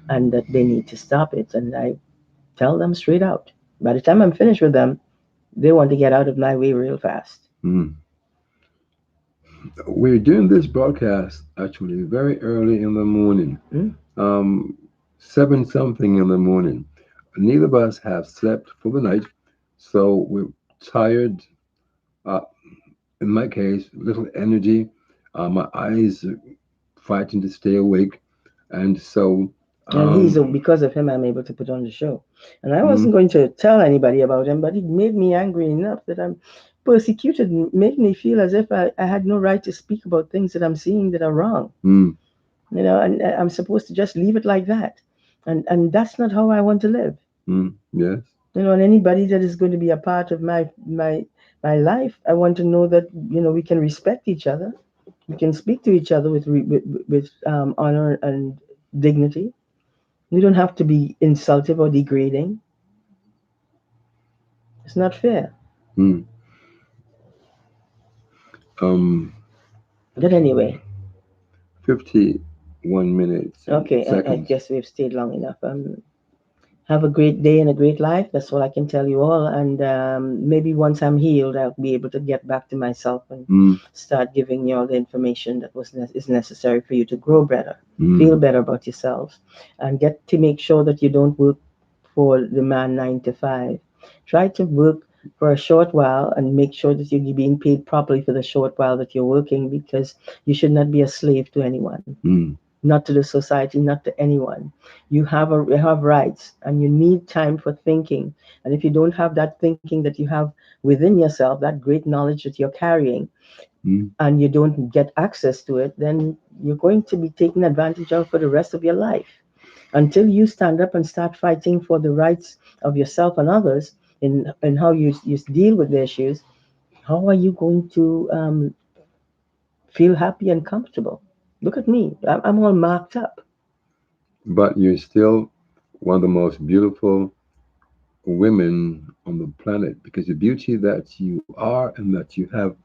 and that they need to stop it. And I tell them straight out. By the time I'm finished with them, they want to get out of my way real fast. Mm. We're doing this broadcast actually very early in the morning, Mm? um, seven something in the morning. Neither of us have slept for the night, so we're tired. Uh, in my case, little energy. My eyes are fighting to stay awake, and so And um, because of him, I'm able to put on the show. And I mm, wasn't going to tell anybody about him, but it made me angry enough that I'm persecuted and made me feel as if I had no right to speak about things that I'm seeing that are wrong. mm, And I'm supposed to just leave it like that. And that's not how I want to live. yes, And anybody that is going to be a part of my life, I want to know that we can respect each other. We can speak to each other with honor and dignity. We don't have to be insultive or degrading. It's not fair. mm, um, But anyway, 51 minutes and okay, I seconds. guess we've stayed long enough. Have a great day and a great life. That's all I can tell you all. And maybe once I'm healed, I'll be able to get back to myself and Mm, start giving you all the information that is necessary for you to grow better, feel mm, better about yourselves, and get to make sure that you don't work for the man 9 to 5. Try to work for a short while and make sure that you're being paid properly for the short while that you're working, because you should not be a slave to anyone, mm, not to the society, not to anyone. You have rights, and you need time for thinking. And if you don't have that thinking that you have within yourself, that great knowledge that you're carrying, mm, and you don't get access to it, then you're going to be taken advantage of for the rest of your life. Until you stand up and start fighting for the rights of yourself and others in how you deal with the issues, how are you going to feel happy and comfortable? Look at me. I'm all marked up. but you're still one of the most beautiful women on the planet because the beauty that you are and that you have,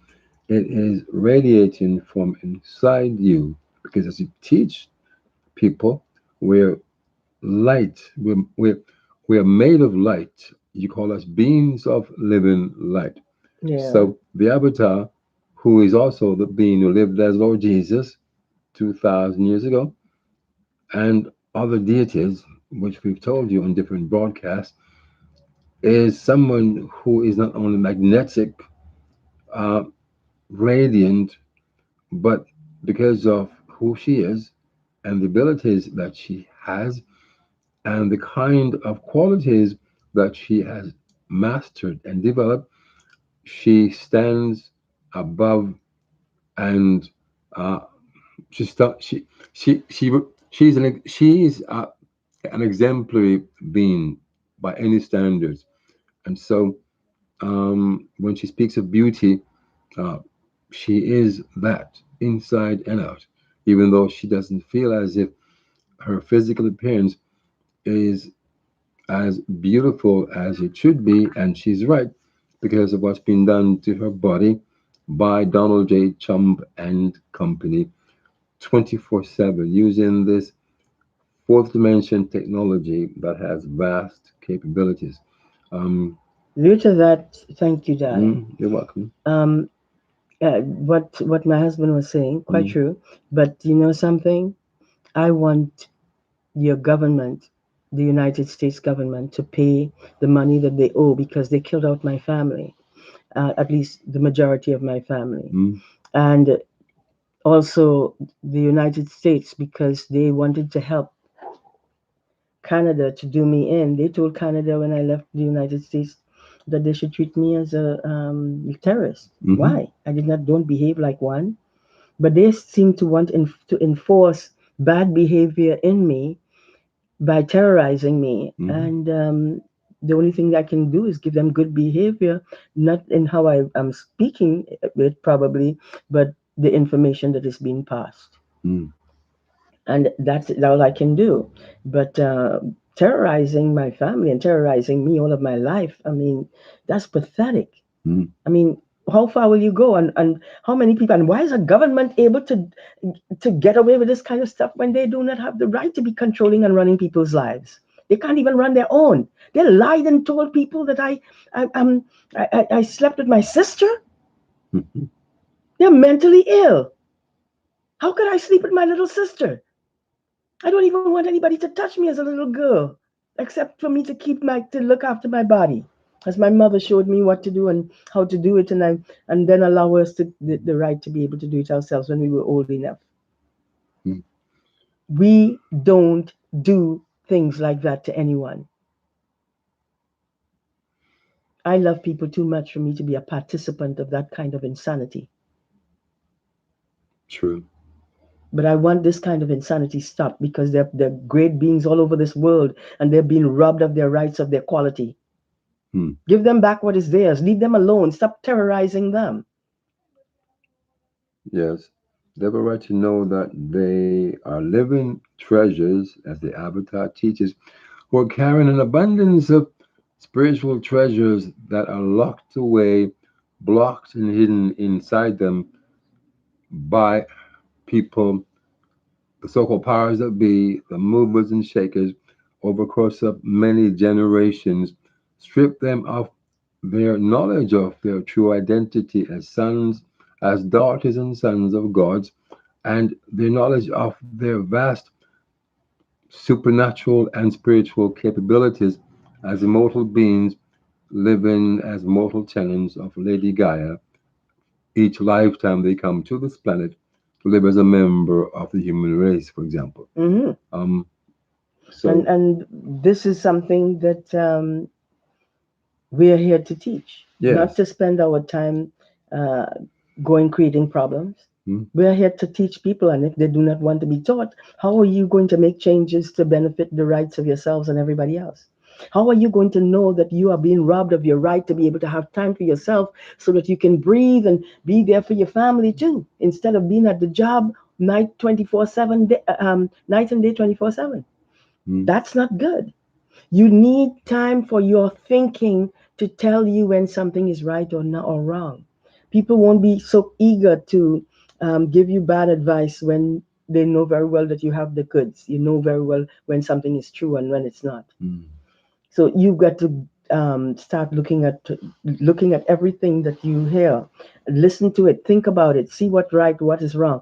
it is radiating from inside you. Because as you teach people, we're light. We're made of light. You call us beings of living light. Yeah. So the avatar, who is also the being who lived as Lord Jesus 2,000 years ago, and other deities, which we've told you on different broadcasts, is someone who is not only magnetic, uh, radiant, but because of who she is and the abilities that she has and the kind of qualities that she has mastered and developed, she stands above and uh, she sta- she she's an exemplary being by any standards. And so when she speaks of beauty, uh, she is that inside and out, even though she doesn't feel as if her physical appearance is as beautiful as it should be. And she's right because of what's been done to her body by Donald J. Trump and company 24/7 using this fourth dimension technology that has vast capabilities. Um, Due to that, thank you, darling. you're welcome. Um, What my husband was saying, quite Mm, true. But you know something? I want your government, the United States government, to pay the money that they owe because they killed out my family, at least the majority of my family. mm, And also the United States because they wanted to help Canada to do me in. They told Canada when I left the United States that they should treat me as a terrorist. mm-hmm, Why? I did not don't behave like one, but they seem to want to enforce bad behavior in me by terrorizing me. mm-hmm, And the only thing I can do is give them good behavior, not in how I am speaking it probably, but the information that is being passed. mm, And that's all I can do. But terrorizing my family and terrorizing me all of my life, I mean, that's pathetic. mm, I mean, how far will you go, and how many people, and why is a government able to get away with this kind of stuff when they do not have the right to be controlling and running people's lives? They can't even run their own. They lied and told people that I slept with my sister. mm-hmm. They're mentally ill. How could I sleep with my little sister? I don't even want anybody to touch me as a little girl, except for me to to look after my body, as my mother showed me what to do and how to do it, and then allow us the right to be able to do it ourselves when we were old enough. Mm. We don't do things like that to anyone. I love people too much for me to be a participant of that kind of insanity. True. But I want this kind of insanity stopped because they're great beings all over this world and they're being robbed of their rights, of their quality. Mm, Give them back what is theirs. Leave them alone. Stop terrorizing them. yes. They have a right to know that they are living treasures, as the Avatar teaches, who are carrying an abundance of spiritual treasures that are locked away, blocked and hidden inside them by people, the so-called powers that be, the movers and shakers, over the course of many generations, strip them of their knowledge of their true identity as sons, as daughters and sons of gods, and their knowledge of their vast supernatural and spiritual capabilities as immortal beings living as mortal tenants of Lady Gaia each lifetime they come to this planet to live as a member of the human race, for example. Hmm. Um, And so, this is something that we're here to teach, not yes. to spend our time uh, going creating problems. Mm, We're here to teach people, and if they do not want to be taught, how are you going to make changes to benefit the rights of yourselves and everybody else? How are you going to know that you are being robbed of your right to be able to have time for yourself so that you can breathe and be there for your family too, instead of being at the job night 24/7, night and day 24/7? mm, That's not good. You need time for your thinking to tell you when something is right or not or wrong. People won't be so eager to give you bad advice when they know very well that you have the goods. You know very well when something is true and when it's not. mm. So you've got to start looking at everything that you hear, listen to it, think about it, see what right, what is wrong.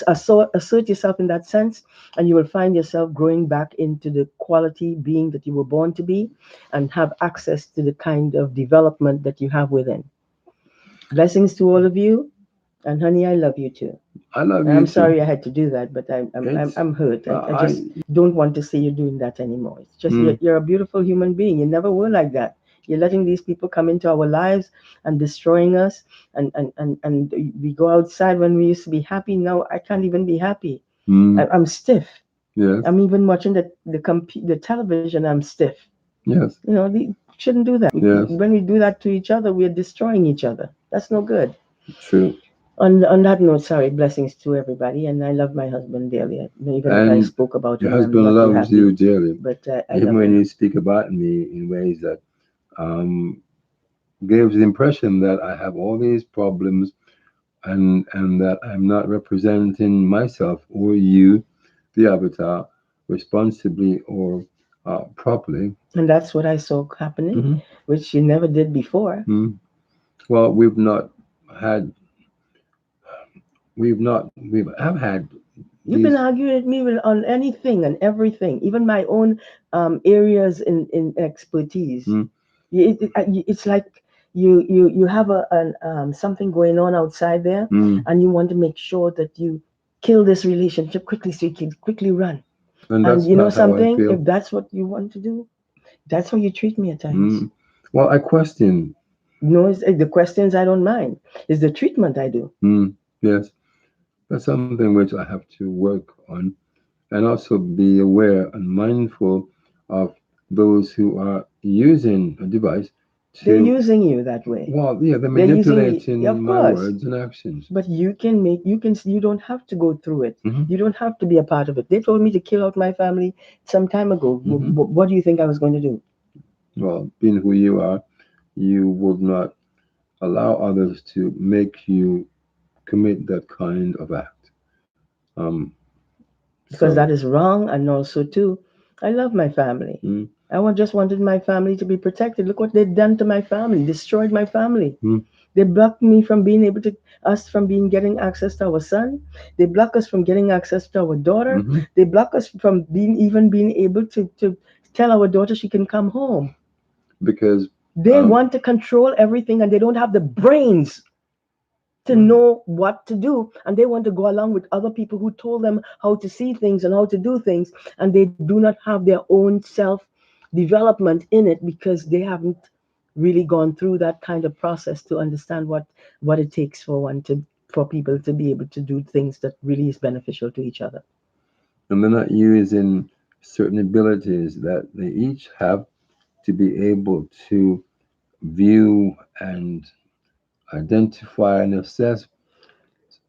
Assert yourself in that sense, and you will find yourself growing back into the quality being that you were born to be, and have access to the kind of development that you have within. Blessings to all of you, and honey, I love you too. I love you I'm too. sorry I had to do that, but It's, I'm hurt. I I, just don't want to see you doing that anymore. It's just mm, you're a beautiful human being. You never were like that. You're letting these people come into our lives and destroying us. And we go outside when we used to be happy. Now I can't even be happy. mm, I'm stiff. yes, I'm even watching the television. I'm stiff. yes, You know, we shouldn't do that. yes, When we do that to each other, we are destroying each other. That's no good. true. On that note, sorry, blessings to everybody, and I love my husband dearly. Even if I And spoke about your him, I'm husband not too loves you happy, dearly, but I even love when him. you speak about me in ways that um, gives the impression that I have all these problems and that I'm not representing myself or you, the avatar, responsibly or properly. And that's what I saw happening, Hmm. which you never did before. Hmm. Well, we've not had. we have had You've been these. arguing with me on anything and everything, even my own areas in expertise. Mm, It's like you have something going on outside there, mm, and you want to make sure that you kill this relationship quickly so you can quickly run. and And that's you know not how I something? feel. If that's what you want to do, that's how you treat me at times. Mm. Well, I question. No, the questions I don't mind. It's the treatment I do. Mm, yes, that's something which I have to work on, and also be aware and mindful of those who are using a device They're to, using you that way. well, yeah, they're They're using you, manipulating of my course. words and actions. But you don't have to go through it. Hmm. You don't have to be a part of it. They told me to kill out my family some time ago. Hmm. What do you think I was going to do? Well, being who you are, you would not allow others to make you commit that kind of act. Um, Because so, that is wrong. And also, too, I love my family. mm, Just wanted my family to be protected. Look what they've done to my family, destroyed my family. mm, They blocked me from being able to us from being getting access to our son. They block us from getting access to our daughter. hmm, They block us from being able to tell our daughter she can come home. because, They um, want to control everything and they don't have the brains to well, know what to do. And they want to go along with other people who told them how to see things and how to do things. And they do not have their own self development in it because they haven't really gone through that kind of process to understand what it takes for people to be able to do things that really is beneficial to each other. and they're not using certain abilities that they each have to be able to view and identify and assess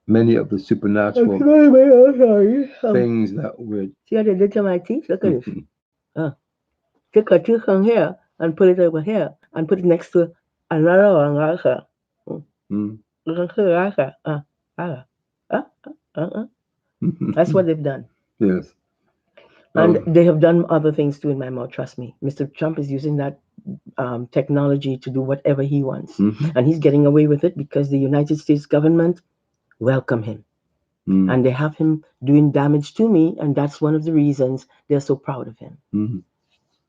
many of the I'm supernatural sorry, man, I'm sorry. things that would. See what they did to my teeth? Look at this. Take a tooth from here and put it over here and put it next to another one right here. Mm. Look right here. Uh, uh, uh. That's what they've done. Yes. And Well. they have done other things too in my mouth, trust me. Mr. Trump is using that technology to do whatever he wants. Hmm. And he's getting away with it because the United States government welcome him. Mm. And they have him doing damage to me. And that's one of the reasons they're so proud of him. Hmm.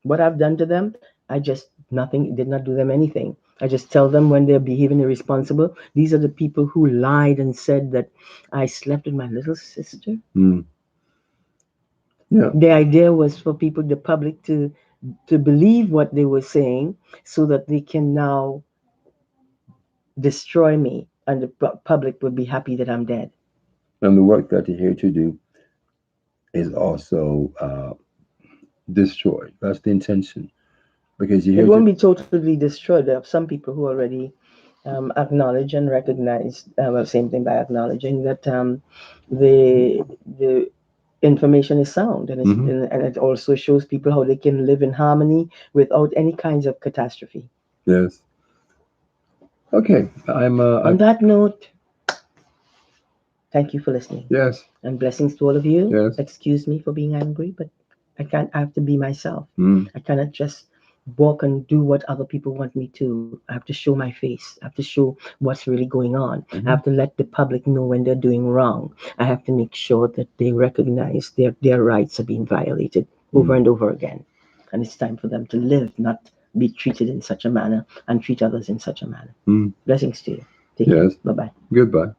What I've done to them, I just nothing, did not do them anything. I just tell them when they're behaving irresponsible. These are the people who lied and said that I slept with my little sister. Mm. Yeah. The idea was for people, the public, to believe what they were saying so that they can now destroy me and the public would be happy that I'm dead. And the work that you're here to do is also destroyed. That's the intention because you're It here won't to. be totally destroyed. There are some people who already acknowledge and recognize, well, same thing by acknowledging that the information is sound Hmm. and it also shows people how they can live in harmony without any kinds of catastrophe. Yes. Okay. On that note, thank you for listening Yes. and blessings to all of you. Yes. Excuse me for being angry, but I have to be myself. Mm. I cannot just walk and do what other people want me to. I have to show my face. I have to show what's really going on. I have Hmm. to let the public know when they're doing wrong. I have to make sure that they recognize their rights are being violated over Mm. and over again. And it's time for them to live, not be treated in such a manner and treat others in such a manner. Mm. Blessings to you. Take care. Yes. Bye bye. Goodbye.